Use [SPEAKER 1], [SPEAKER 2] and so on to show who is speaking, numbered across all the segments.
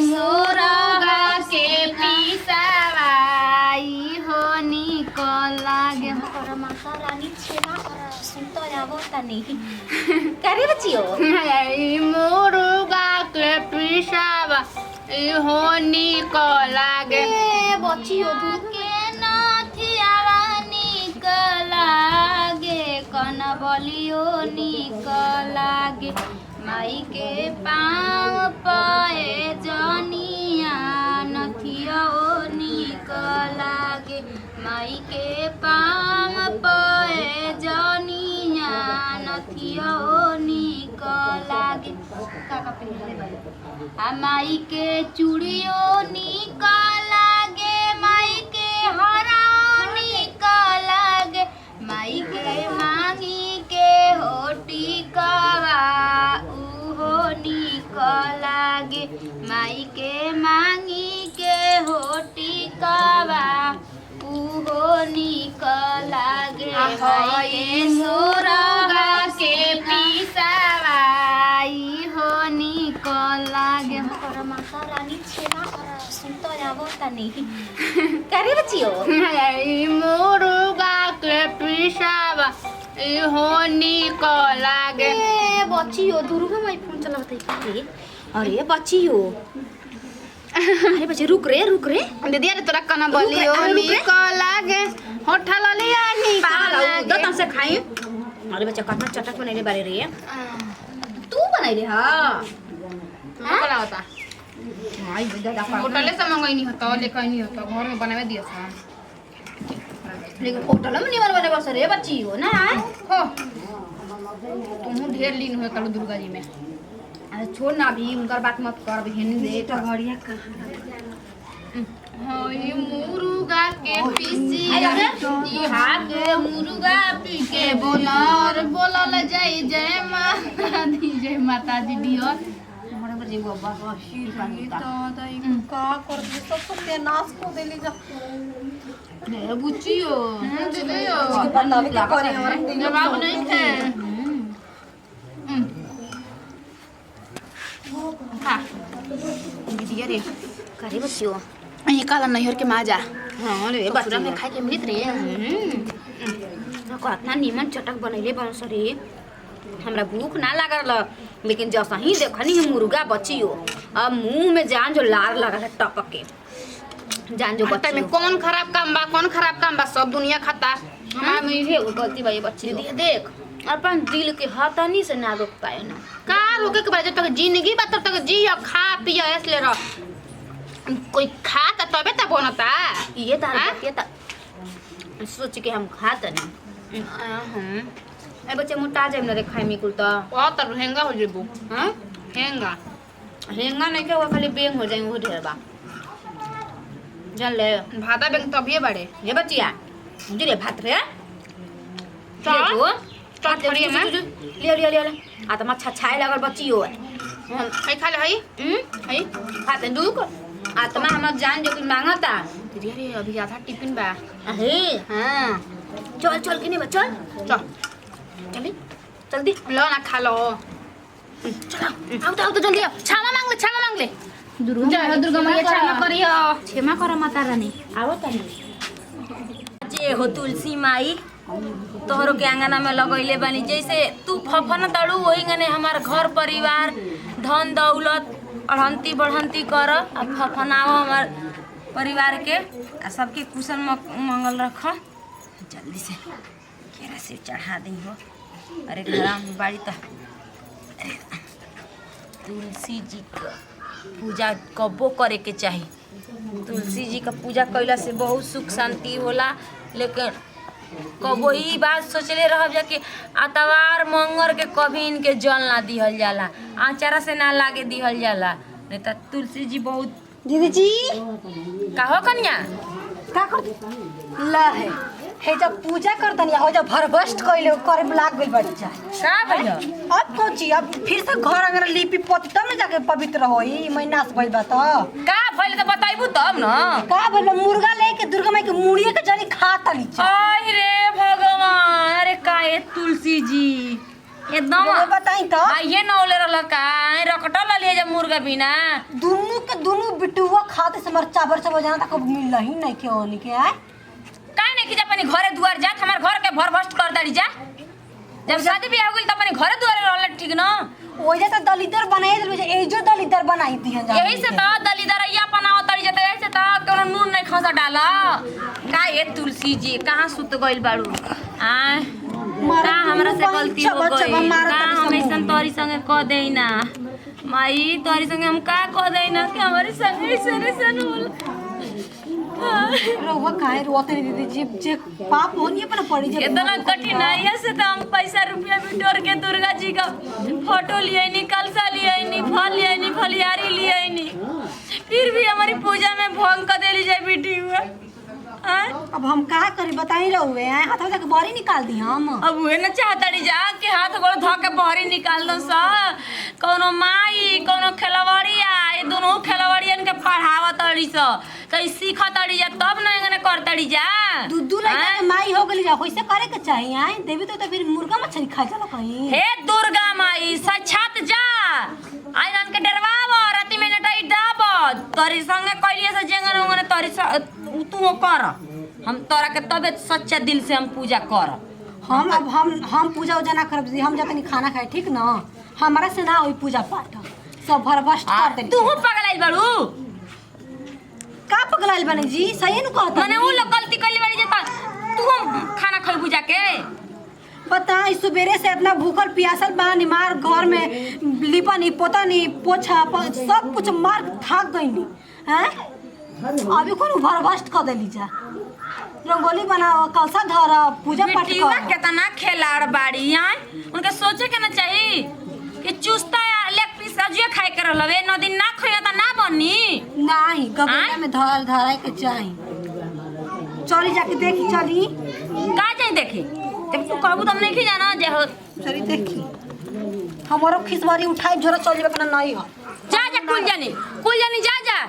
[SPEAKER 1] मुर्गा के पिसावाई हो निकल लागे
[SPEAKER 2] माता रानी छेना सुनतो जाबो तनी करे बचियो
[SPEAKER 1] मुर्गा के पिसावा हो निकल लागे
[SPEAKER 2] बचियो दूध
[SPEAKER 1] के नथियावा निकल लागे कन बलियो निकल लागे माई के पाँव पे जनिया नथिया निकल लागे माई के पाँव पे जनिया नथिया निकल लागे आ माई के चूड़ियो निकल लागे माई के हरा निकल लागे माई के मांगी के होटी कवा उहो निकल लागे माई के मांगी के होटी कवा उहो निकल लागे मुर्गा के पिसावाई हो निकल लागे
[SPEAKER 2] माता रानी छेना सुनतो जाबो तनी करे बचियो
[SPEAKER 1] मुर्गा के पिसावा हो निकल लागे
[SPEAKER 2] बचियो दुर्गा माई फोन चलावत है अरे बचियो अरे बच्चे रुक रे
[SPEAKER 1] दीदी अरे तोरा कना बोलियो निकल लागे होठा लिया निकल लागे
[SPEAKER 2] दतन से खाई अरे बच्चा कतना चटक बनैले बारे रे तू बनैले हां
[SPEAKER 1] कला होता
[SPEAKER 2] हाय दादा
[SPEAKER 1] होटल से मंगाई नहीं होता लेकर नहीं होता घर में बनावे दिया था
[SPEAKER 2] लेकिन होटल में निमन बने बस रे बच्ची हो ना
[SPEAKER 1] हो तुम ढेर लीन हो कल दुर्गा जी में
[SPEAKER 2] अरे छोड़ ना अभी उनकर बात मत कर अभी हेनी दे तो घड़िया
[SPEAKER 1] हां ये मुर्गा के पीसी ई हाथ मुर्गा पी के बोलर बोलल जाई जय माता दी दियो
[SPEAKER 2] हमारे बजे बाबा शीर पानी
[SPEAKER 3] तो दाई का कर दे सब सत्यानाश को देली जा
[SPEAKER 1] रे बुचियो दे यो
[SPEAKER 3] बतावे क्या करे हमारे
[SPEAKER 1] जवाब नहीं थे हाँ दीदी रे
[SPEAKER 2] करे बच्चियो
[SPEAKER 1] ये काला नहर के माजा
[SPEAKER 2] हां रे
[SPEAKER 1] बच्चा में खाए के मिलित रे
[SPEAKER 2] कतना निमन चटक बनैले बनस रे हमरा भूख ना लागल लेकिन जैसा ही देखनी है मुर्गा बचियो अब मुंह में जान जो लार लगा है टपक के जान जो
[SPEAKER 1] बच्चा में कौन खराब काम बा सब दुनिया खाता
[SPEAKER 2] हमारा में ये गलती भाई बच्ची देख अपन दिल के हथनी से ना रोक पाए ना
[SPEAKER 1] का रोके के बाद जब तक जिंदगी बा तब तक जियो खा पियो ऐसे रह कोई खाता तबे त बनता
[SPEAKER 2] ये तार ये ता सोच के हम खाता नहीं ए बच्चे मोटा जाए ना रे खाए में कुल तो
[SPEAKER 1] बहुत हेंगा हो जेबू
[SPEAKER 2] हां
[SPEAKER 1] हेंगा
[SPEAKER 2] नहीं के वो खाली बेंग हो जाए वो ढेर बा जान ले
[SPEAKER 1] भादा बेंग तबिए बड़े
[SPEAKER 2] ये बच्चिया रे भात रे
[SPEAKER 1] थोड़ी में
[SPEAKER 2] ले आ त मच्छा छाए लगल बच्चियो
[SPEAKER 1] है खा ले है
[SPEAKER 2] हाथ दुख आत्मा हम जान जो कुछ मांगता
[SPEAKER 1] दीदी अरे अभी आधा टिफिन बा
[SPEAKER 2] अहे हां चल के नहीं बच्चा
[SPEAKER 1] चल
[SPEAKER 2] जल्दी
[SPEAKER 1] लो ना खा लो
[SPEAKER 2] चलो आओ तो जल्दी आओ
[SPEAKER 1] क्षमा मांग ले
[SPEAKER 2] दुर्गा मैया क्षमा करियो क्षमा करो माता रानी आओ तनी जे हो तुलसी माई तोहरो के आंगना में लगैले बानी जैसे तू फफन तड़ू वही गने हमार घर परिवार धन दौलत अढ़ंती बढ़ंती कर आ फफनाओ हमार परिवार के आ सबके कुशल मंगल रख जल्दी से केरा से चढ़ा दी हो अरे घर में बाड़ी तो तुलसी जी का पूजा कबो करे के चाहिए तुलसी जी का पूजा कैला से बहुत सुख शांति होला लेकिन कबो ही बात सोचले रह जा कि आतवार मंगर के कभी इनके जल ना दिहल जाला आचारा से ना लागे दिहल जाला नहीं तो तुलसी जी बहुत
[SPEAKER 3] दीदी जी
[SPEAKER 2] का हो कन्या
[SPEAKER 3] का कर ला है जब पूजा करतनी हो जब भरभस्ट कइले करे लाग गइल बड़ी जा
[SPEAKER 2] का भइल
[SPEAKER 3] अब कोची अब फिर से घर अगर लिपि पोती तब न जाके पवित्र होई महीनास भइल बा त
[SPEAKER 2] का भइल त बताइबू तब न
[SPEAKER 3] का भइल मुर्गा लेके दुर्गा माई के मुड़िए के जनी खाता नी
[SPEAKER 2] आई रे भगवान अरे का ये तुलसी जी एकदम
[SPEAKER 3] बताई तो
[SPEAKER 2] ये नौले रहल का रकटा ल लिए जब मुर्गा बिना
[SPEAKER 3] दोनों के दोनों बिटुआ खाते से मर चाबर से बजाना तक मिल ही नहीं के ओनी के आए
[SPEAKER 2] का नहीं कि अपनी घरे दुआर जात हमार घर के भर भस्ट कर दाड़ी जा जब शादी बियाह हो गेल त अपनी घरे दुआरे रहल ठीक न
[SPEAKER 3] ओजे तो दलिदर बनाई दे एजो दलिदर बनाई दी है
[SPEAKER 2] यही से तो दलीदार या बनाओ तड़ी जते यही से तो कोनो नून नहीं खसा डाला का ये तुलसी जी कहां सुत गइल बाड़ू आ का हमरा से गलती हो गई का हम ऐसन तोरी संगे क देई ना माई तोरी संगे हम का क देई ना कि हमारे संगे ऐसे होल
[SPEAKER 3] रहुआ काहे रोते दीदी जे जे पाप होनी पर पड़ी जे
[SPEAKER 2] इतना कठिनाई से तो हम पैसा रुपया बिटोर के दुर्गा जी का फोटो लिए नी कलसा लिए नी फल लिए नी फलियारी लिए नी फिर भी हमारी पूजा में भंग कर देली जाए बेटी हुआ
[SPEAKER 3] अब हम का करी बताई रहुए हैं हाथ तक बारी निकाल दी हम
[SPEAKER 2] अब वे न चाहतड़ी जा कि हाथ गोड़ धो के बहरी निकाल दो सा कोनो माई कोनो खेलवाड़िया ये दोनों खेलवाड़ियन के पढ़ावतड़ी सा कहीं सीखतड़ी जा तब न एंगने करतड़ी जा
[SPEAKER 3] दूधू लइका के माई हो गली जा होइसे करे के चाहिए आई देवी तो फिर मुर्गा मछली खा जाला कहीं
[SPEAKER 2] हे दुर्गा माई सछात जा आइरन के डरवाव राती में नटाई डाब तोरी संगे कइलिए से जेंगन ओंगने तोरी तू कर हम तोरा के तबे सच्चा दिल से हम पूजा कर
[SPEAKER 3] हम अब हम पूजा उजा ना करब जी हम जतनी खाना खाए ठीक ना हमारा से ना होई पूजा पाठ सब भरभस्ट कर दे
[SPEAKER 2] तू पगलाइल बाड़ू
[SPEAKER 3] का पगलाइल बने जी सही न कहत
[SPEAKER 2] माने उ लोग गलती कइले बाड़ी जता तू खाना खइ पूजा के
[SPEAKER 3] पता है सुबेरे से इतना भूखल प्यासल बानी मार घर में लिपनी पोतनी पोछा सब कुछ मार थाक गईनी हैं अभी कौन भरभस्ट कर देली जा रंगोली बनाओ कलसा धरा पूजा पाठ कर
[SPEAKER 2] कितना खेलाड़ बाड़ी यार उनके सोचे के ना चाहिए कि चुस्ता लेग पीस अजिए खाए के रहलवे न दिन ना खइया त ना बनी
[SPEAKER 3] नहीं गबला में धराए के चाही चली जाके देखी चली
[SPEAKER 2] का चाहिए देखी जब तू कहबू तुम नहीं जाना जे हो
[SPEAKER 3] चली देखी हमारो खिसवारी उठाई झोरा चल जेबे कना नहीं हो
[SPEAKER 2] जा कुल जानी जा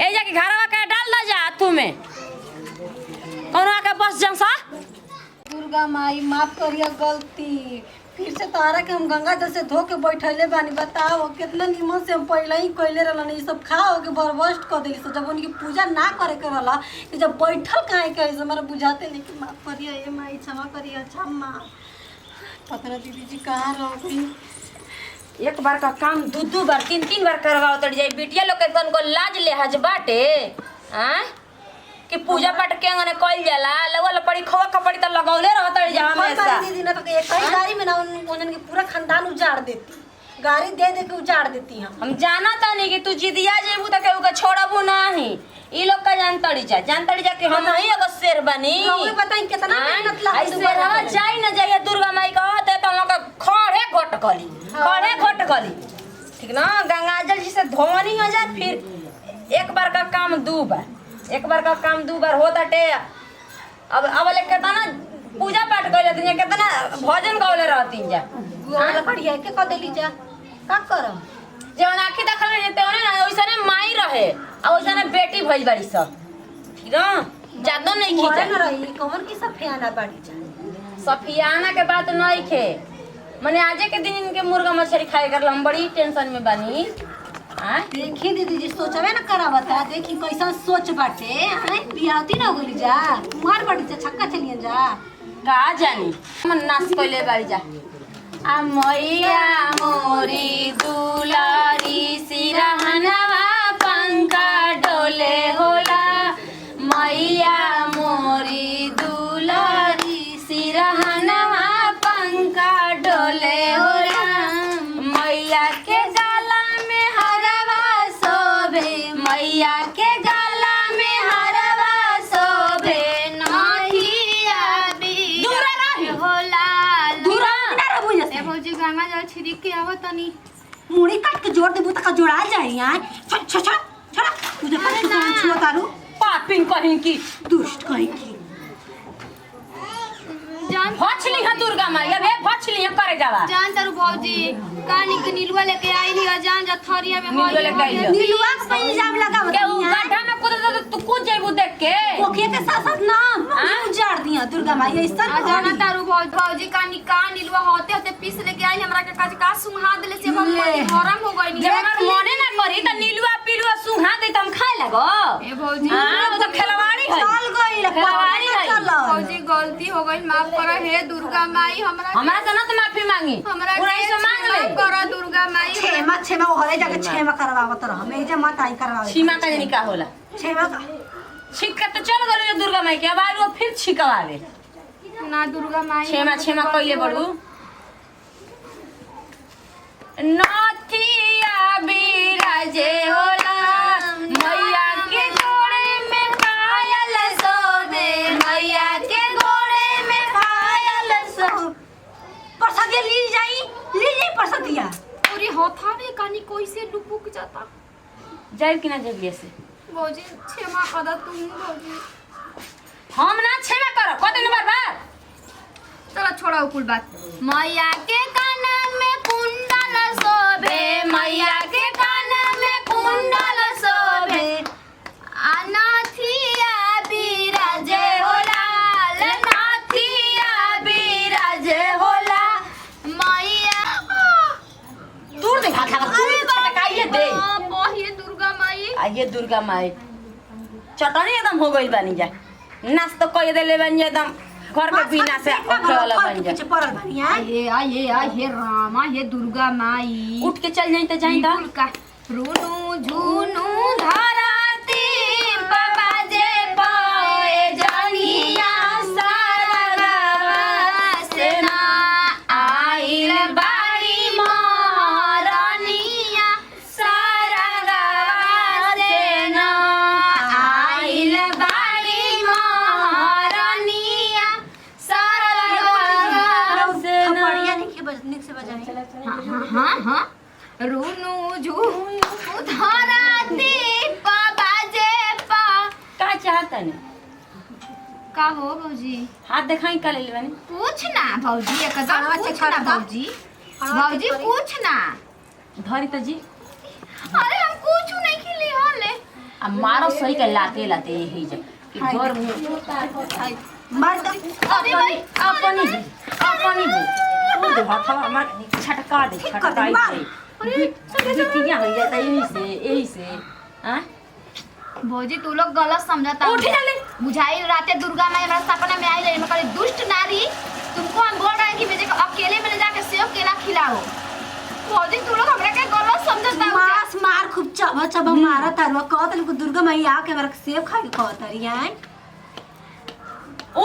[SPEAKER 2] ए जाके घरवा के डाल दा जा तू में कोनो आके बस जंग सा
[SPEAKER 3] दुर्गा माई माफ करिया गलती फिर से तारा के हम गंगा जल से धो के बैठले बानी बताओ कितना निमन से हम पहले ही कइले रहलन ई सब खा हो के बर्बाद कर देली तो जब उनकी पूजा ना करे के रहला कि जब बैठल काहे के ऐसे हमरा बुझाते नहीं कि माफ करिया ए माई क्षमा करिया क्षमा पता ना दीदी जी कहां रह गई
[SPEAKER 2] एक बार का काम दू बार तीन बार करवाओ तड़ जाई बिटिया लोग के तन को लाज लेहज बाटे हां कि पूजा पाठ के अंगने कइल जाला लगल पड़ी खवा कपड़ी त लगौले रहत जा हमेशा
[SPEAKER 3] दीदी ना तो एक ही गाड़ी में ना उनन के पूरा खानदान उजाड़ देती गाड़ी दे दे के उजाड़ देती हम
[SPEAKER 2] जाना त नहीं कि तू जिदिया जेबू त केहू के छोड़बू नहीं ई लोग का जानतड़ी जा कि हम ही एगो शेर बनी
[SPEAKER 3] रहुए बताई कितना मेहनत लगा
[SPEAKER 2] ऐसे रहा जाई न जाइए दुर्गा माई कहते त हम लोग खड़े घोट गली ठीक ना गंगाजल जी से धोनी हो जाए फिर एक बार का काम दो बार होता टे अब ले केतना पूजा पाठ कइले दिन केतना भजन गौले रहती जा
[SPEAKER 3] गोला कड़िया के क देली जा का करम
[SPEAKER 2] जवन आखी देखल जेते ओने ना ओइसने माई रहे आ ओइसने बेटी भइल बाड़ी सब ठीक ना जादो नहीं खींचा
[SPEAKER 3] न रही कौन की सफियाना बाड़ी जा
[SPEAKER 2] सफियाना के बात नहीं खे मने आजे के दिन इनके मुर्गा मछली खाए कर हम बड़ी टेंशन में बानी हां
[SPEAKER 3] देखी दीदी जी सोचवे ना करा बता देखी कैसा सोच बाटे हैं बियाहती ना होली जा कुमार बाड़ी जा छक्का चलिए जा
[SPEAKER 2] का जानी मन नाच कइले बाड़ी जा आ मैया मोरी दुलारी सिरहनवा पंखा डोले होला मैया मोरी दुलारी सिरहनवा पंखा डोले होला मैया के गला में हरवा सोबे मैया के गला में हरवा सोबे नहिया भी दूर रही
[SPEAKER 1] होला
[SPEAKER 3] दूरा ना रहबो
[SPEAKER 1] ए
[SPEAKER 3] जैसे
[SPEAKER 1] भौजी गंगा जल छिड़क के आवत तनी
[SPEAKER 3] मुड़ी काट के जोड़ देबो त जोड़ा जाई यार छोड़ा तुझे पर तू छुआ तारू
[SPEAKER 2] पापिन कहीं की
[SPEAKER 3] दुष्ट कहीं की
[SPEAKER 1] जान
[SPEAKER 2] भछली है दुर्गा माई अब भछली है करे जाला
[SPEAKER 1] जान तारू भौजी कानी के नीलवा लेके आईली और जान जा थरिया में
[SPEAKER 2] नीलवा लेके आइली।
[SPEAKER 3] नीलुआ पे इल्जाम लगावत
[SPEAKER 2] के उ गड्ढा में कूद तू कूद जाइबू देख के
[SPEAKER 3] ओके के साथ साथ ना उजाड़ दिया दुर्गा माई ऐसा
[SPEAKER 2] जाना तारू भौजी का निकाह नीलवा होते होते पीस लेके आई हमरा के का सुंघा देले से हम गरम हो गई जब हमर मने ना करी त नीलवा पीलवा सुंघा दे त हम खाए लगो
[SPEAKER 1] ए भौजी
[SPEAKER 2] हां तो खिलवाड़ी है
[SPEAKER 3] चल गई
[SPEAKER 2] खिलवाड़ी है
[SPEAKER 1] भौजी गलती हो गई माफ कर हे दुर्गा माई हमरा
[SPEAKER 2] से ना तो माफी मांगी
[SPEAKER 1] हमरा
[SPEAKER 2] पूरा से मांग ले
[SPEAKER 1] कर दुर्गा माई
[SPEAKER 3] छेमा हरे जाके छेमा करवावत रह हम एजे मत आई करवावे
[SPEAKER 2] सीमा का निकाह होला
[SPEAKER 3] छेमा का
[SPEAKER 2] छिक तो चल गलो दुर्गा माई के बाद वो फिर छिकवावे
[SPEAKER 1] ना दुर्गा माई
[SPEAKER 2] छेमा कइले बड़ू नथिया बिराजे होला मैया के गोड़े में पायल सोबे मैया के गोड़े में पायल सो
[SPEAKER 3] परसदिया ली जाई परसदिया
[SPEAKER 1] पूरी होथा में कानी कोई से डुबुक जाता
[SPEAKER 2] जाए कि ना जल्दी से
[SPEAKER 1] भौजी क्षमा कर तुम भौजी
[SPEAKER 2] हम ना क्षमा करो कत नंबर बार
[SPEAKER 1] चलो छोड़ा कुल बात मैया के कान में कुंडल सोबे मैया के कान में कुंडल सोबे अनाथिया बिराजे होला लनाथिया बिराजे होला मैया
[SPEAKER 2] दूर देखा छटकाइए दे
[SPEAKER 1] ये दुर्गा माई
[SPEAKER 2] आइए दुर्गा माई चटनी एकदम हो गई बनी जा नाच तो कह देले बन जा एकदम घर के बिना से ओखे वाला बन जा
[SPEAKER 3] पीछे पड़ल बानी
[SPEAKER 1] आये रामा ये दुर्गा माई
[SPEAKER 2] उठ के चल जाई त जाई दा
[SPEAKER 1] का रुनु झुनु धराती बाजे पाए जनिया सारा सेना आइल बाड़ी महारानिया सारा सेना आइल बाड़ी महारानिया सारा सेना
[SPEAKER 3] बढ़िया निक से बजाई
[SPEAKER 1] हाँ रुनु झुनु धराती बाजे पा
[SPEAKER 2] का चाहता ने
[SPEAKER 1] का हो भौजी
[SPEAKER 2] हाथ दिखाई का ले बनी
[SPEAKER 1] पूछ ना भौजी एकदम
[SPEAKER 3] खाना
[SPEAKER 1] पूछ
[SPEAKER 3] चखा
[SPEAKER 1] ना
[SPEAKER 3] था।
[SPEAKER 1] भौजी भौजी पूछ ना
[SPEAKER 2] धरी त जी
[SPEAKER 1] अरे हम कुछ नहीं खिली होले
[SPEAKER 2] आ मारो सही के लाते लाते यही जा कि जोर
[SPEAKER 3] मार दे
[SPEAKER 1] अरे भाई
[SPEAKER 2] अपनी वो दे हाथ मार छटका दे छटकाई दे अरे किया हो जाता यही से हां
[SPEAKER 1] भौजी तू लोग गलत समझता
[SPEAKER 2] उठी जल्दी
[SPEAKER 1] बुझाई राते दुर्गा माई हमारा सपना में आई रही मैं दुष्ट नारी तुमको हम बोल रहे हैं कि मुझे अकेले में ले जाके सेव केला खिलाओ भौजी तू लोग हमरा के गलत समझता
[SPEAKER 3] मांस मार खूब चबा मारा तारवा कहत को दुर्गा माई आके हमरा के सेब खाई कहत रही हैं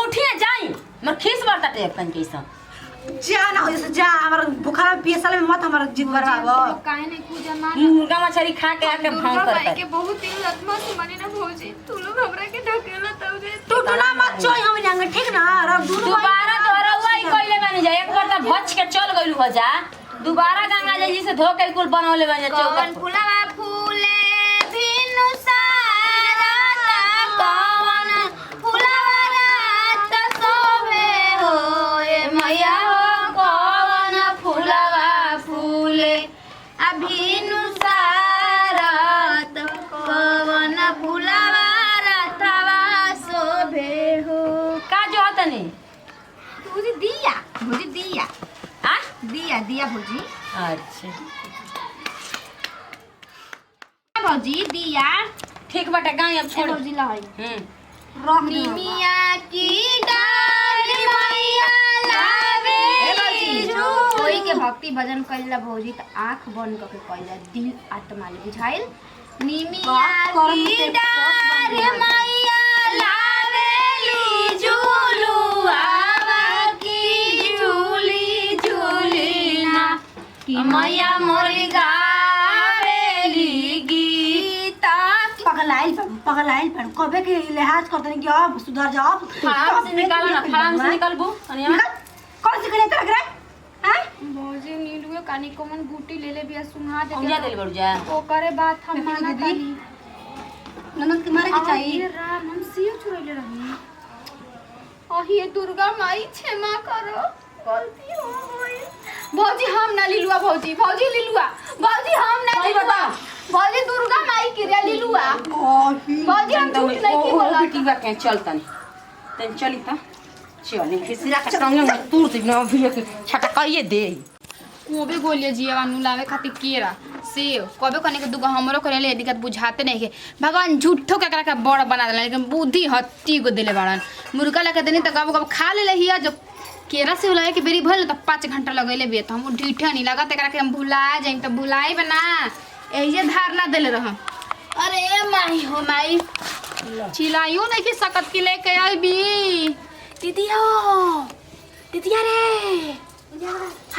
[SPEAKER 2] उठिए जाई मर खीस बरता टेपन कैसा
[SPEAKER 3] जा ना हो जैसे जा हमारा बुखार में पियसल में मत हमारा जिद बराबो
[SPEAKER 1] काहे नहीं पूजा मार
[SPEAKER 2] मुर्गा मछली खा के आके भांग
[SPEAKER 1] दुर्गा
[SPEAKER 2] करता
[SPEAKER 1] माई के बहुत दिल आत्मा से मानी ना भौजी तू लोग हमरा के ढकेला तब रे
[SPEAKER 3] तू ना मत चोई हम जांगे ठीक ना रब
[SPEAKER 2] दोबारा दोबारा वही कइले बनी जा एक बार त भच के चल गइल हो जा दोबारा गंगा जी से धो के कुल बनौले बन जा
[SPEAKER 1] कौन
[SPEAKER 2] चौका
[SPEAKER 1] फुलवा फूले भिनु सारा कौन फुलवा रात सोवे हो ए मैया हो कौन फुलवा फूले अभिनु सारा कौन फुलवा रातवा सोवे हो
[SPEAKER 2] का जो तनी
[SPEAKER 1] भौजी दिया भौजी दिया
[SPEAKER 2] आ
[SPEAKER 1] दिया भौजी
[SPEAKER 2] अच्छा
[SPEAKER 1] भौजी दिया
[SPEAKER 2] ठीक बाटे गाय अब छोड़
[SPEAKER 1] भौजी लहई
[SPEAKER 3] रख
[SPEAKER 1] निमिया की डाल मैया लावे कोई के भक्ति भजन कइला भौजी त आंख बंद करके कइला दिल आत्मा ले बुझाइल निमिया की डाल मैया लावे झूलू आवा की झूली झूली ना कि मैया मोर गावेली गीता
[SPEAKER 3] पगलाइल पर कबे के लिहाज करतनी कि अब सुधर जा अब
[SPEAKER 2] फलाम से निकालो ना फलाम से निकालबू अनिया
[SPEAKER 3] कौन से करे तरह रे हैं
[SPEAKER 1] भौजी नीलुए कानी कोमन गुटी ले ले बिया सुंघा दे
[SPEAKER 2] हम जा देल बड़ू जा
[SPEAKER 1] ओ करे बात हम माना
[SPEAKER 3] दीदी।
[SPEAKER 1] तानी
[SPEAKER 3] ननद के मारे के चाहिए
[SPEAKER 1] ये राम हम सियो चुरैले रही अही ये दुर्गा माई क्षमा करो गलती हो गई भौजी हम ना लिलुआ भौजी लिलुआ भौजी हम ना
[SPEAKER 2] सही
[SPEAKER 1] लिलुआ
[SPEAKER 2] बता।
[SPEAKER 1] भौजी दुर्गा माई की रे लिलुआ भौजी हम झूठ नहीं की बोला
[SPEAKER 2] बेटी बा के चल तनी तन चली त चली के सिरा के संगे में तूर दे ना भी के छटकाइए दे
[SPEAKER 1] कोबे गोलिया जिया नु लावे खातिर केरा सेव कबे कने के दुगो हमरो करे ले दिक्कत बुझाते नहीं के भगवान झूठो केकरा के बड़ बना देला लेकिन बुद्धि हत्ती को देले बाड़न मुर्गा लगे देनी त कब कब खा ले हिया जो केरा से उलाए के बेरी भल त 5 घंटा लगैले बे त हम ढीठा नहीं लगा एकरा के हम भुला जाई त भुलाई बना एजे धारणा देले रह अरे माई हो माई चिल्लाइयो नहीं कि सकत के लेके आई बी दीदिया रे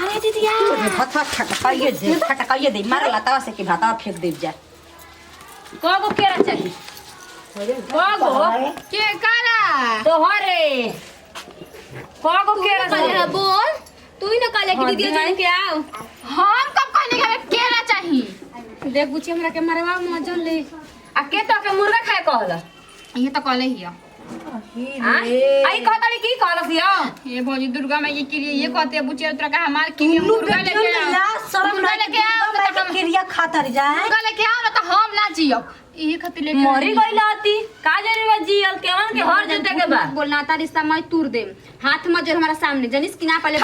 [SPEAKER 1] अरे दीदिया
[SPEAKER 2] भात छटकाइए दे मार लाता से के भाता फेंक दे जा कगो केरा चाहिए कगो
[SPEAKER 1] के काला
[SPEAKER 2] तोहरे कगो केरा
[SPEAKER 1] करे
[SPEAKER 2] चाहिए
[SPEAKER 1] बोल
[SPEAKER 2] तू ही ना काले की दीदी जान के आओ
[SPEAKER 1] हम कब कहने के हमें केरा चाहिए
[SPEAKER 2] देख बुची हमरा के मरवा मजन ले आ के तो के मुर्गा खाए कहला
[SPEAKER 1] ये तो कहले हिया
[SPEAKER 2] आई कहतड़ी की कहलस या
[SPEAKER 1] ये भौजी दुर्गा मैया के लिए ये कहते हैं बुचिया तोरा का हमार के लिए मुर्गा लेके आओ
[SPEAKER 3] शर्म
[SPEAKER 1] मुर्गा लेके आओ ना तो हम
[SPEAKER 3] क्रिया खाता रह जाए
[SPEAKER 1] मुर्गा लेके आओ ना तो हम ना जियो ये खातिर लेके
[SPEAKER 2] मरी गइला आती का जरी बा जियल केवन के हर जते के बा
[SPEAKER 4] बोलना ता रिश्ता मैं तूर दे हाथ में जो हमारा सामने जनिस कि ना पहले